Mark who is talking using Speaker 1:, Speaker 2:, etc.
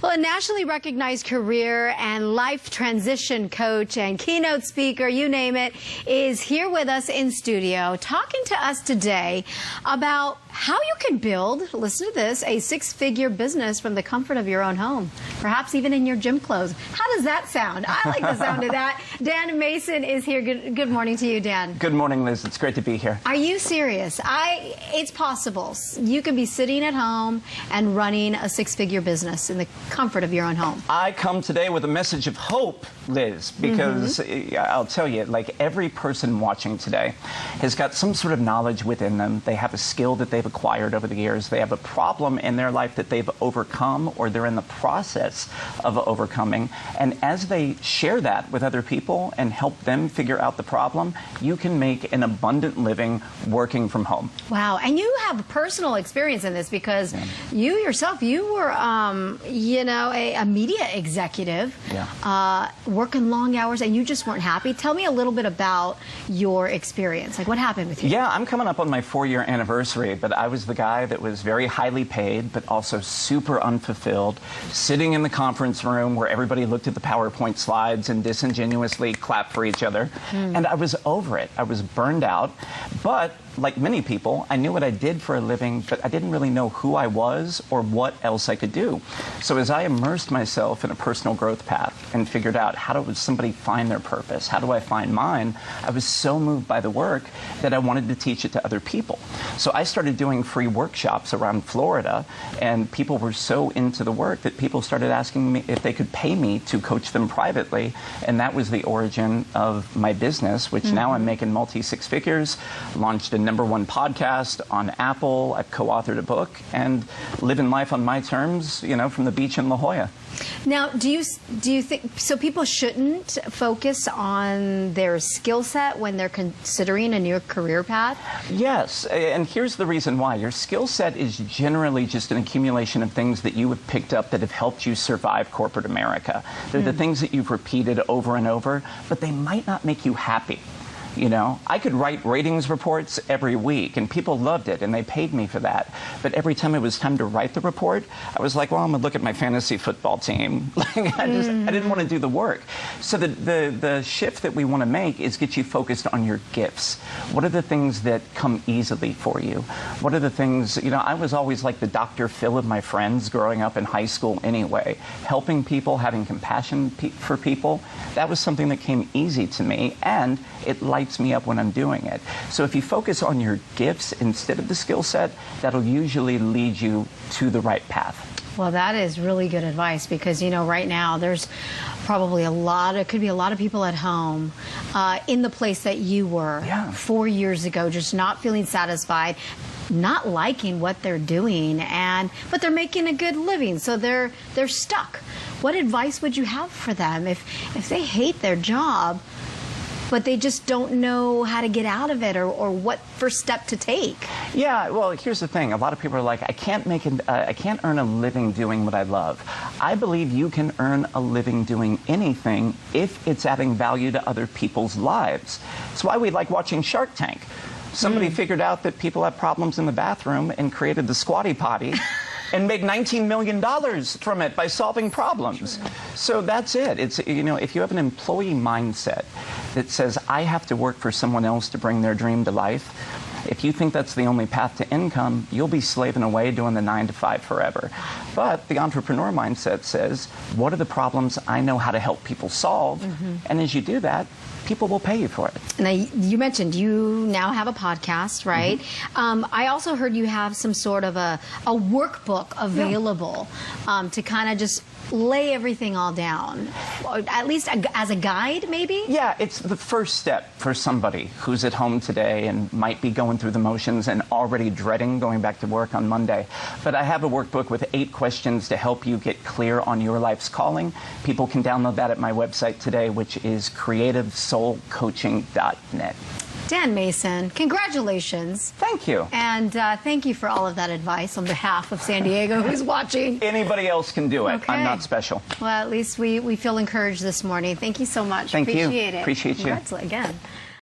Speaker 1: Well, a nationally recognized career and life transition coach and keynote speaker, you name it, is here with us in studio talking to us today about how you can build, listen to this, a six-figure business from the comfort of your own home, perhaps even in your gym clothes. How does that sound? I like the sound of that. Dan Mason is here. Good morning to you, Dan.
Speaker 2: Good morning, Liz. It's great to be here.
Speaker 1: Are you serious? It's possible. You can be sitting at home and running a six-figure business in the comfort of your own home.
Speaker 2: I come today with a message of hope, Liz, because I'll tell you, like every person watching today has got some sort of knowledge within them. They have a skill that they've acquired over the years. They have a problem in their life that they've overcome or they're in the process of overcoming. And as they share that with other people and help them figure out the problem, you can make an abundant living working from home.
Speaker 1: Wow. And you have personal experience in this because you yourself, you were, a media executive, working long hours, and you just weren't happy. Tell me a little bit about your experience. Like, what happened with you?
Speaker 2: Yeah, I'm coming up on my 4-year anniversary, but I was the guy that was very highly paid, but also super unfulfilled, sitting in the conference room where everybody looked at the PowerPoint slides and disingenuously clapped for each other. And I was over it. I was burned out. But like many people, I knew what I did for a living, but I didn't really know who I was or what else I could do. So as I immersed myself in a personal growth path and figured out how does somebody find their purpose, how do I find mine, I was so moved by the work that I wanted to teach it to other people. So I started doing free workshops around Florida, and people were so into the work that people started asking me if they could pay me to coach them privately, and that was the origin of my business, which now I'm making multi-six figures, launched a #1 podcast on Apple. I've co-authored a book and living life on my terms, from the beach in La Jolla.
Speaker 1: Now, do you think so? People shouldn't focus on their skill set when they're considering a new career path?
Speaker 2: Yes, and here's the reason why. Your skill set is generally just an accumulation of things that you have picked up that have helped you survive corporate America. They're the things that you've repeated over and over, but they might not make you happy. I could write ratings reports every week, and people loved it, and they paid me for that. But every time it was time to write the report, I was like, well, I'm going to look at my fantasy football team. I didn't want to do the work. So the shift that we want to make is get you focused on your gifts. What are the things that come easily for you? What are the things, I was always like the Dr. Phil of my friends growing up in high school anyway. Helping people, having compassion for people, that was something that came easy to me, and it lights me up when I'm doing it. So if you focus on your gifts instead of the skill set, that'll usually lead you to the right path.
Speaker 1: Well, that is really good advice because, right now there's probably could be a lot of people at home in the place that you were 4 years ago, just not feeling satisfied, not liking what they're doing, but they're making a good living, so they're stuck. What advice would you have for them if they hate their job, but they just don't know how to get out of it or what first step to take?
Speaker 2: Yeah, well, here's the thing. A lot of people are like, I can't earn a living doing what I love. I believe you can earn a living doing anything if it's adding value to other people's lives. It's why we like watching Shark Tank. Somebody figured out that people have problems in the bathroom and created the Squatty Potty and made $19 million from it by solving problems. So that's it. It's, if you have an employee mindset that says, I have to work for someone else to bring their dream to life, if you think that's the only path to income, you'll be slaving away doing the 9-to-5 forever. But the entrepreneur mindset says, what are the problems I know how to help people solve? And as you do that, people will pay you for it.
Speaker 1: Now, you mentioned you now have a podcast, right? I also heard you have some sort of a workbook available to kind of just lay everything all down, at least as a guide, maybe?
Speaker 2: Yeah, it's the first step for somebody who's at home today and might be going through the motions and already dreading going back to work on Monday. But I have a workbook with 8 questions to help you get clear on your life's calling. People can download that at my website today, which is creativesoulcoaching.net.
Speaker 1: Dan Mason, congratulations.
Speaker 2: Thank you.
Speaker 1: And thank you for all of that advice on behalf of San Diego who's watching.
Speaker 2: Anybody else can do it. Okay. I'm not special.
Speaker 1: Well, at least we feel encouraged this morning. Thank you so much.
Speaker 2: Thank you.
Speaker 1: Appreciate it.
Speaker 2: Appreciate you.
Speaker 1: Congrats again.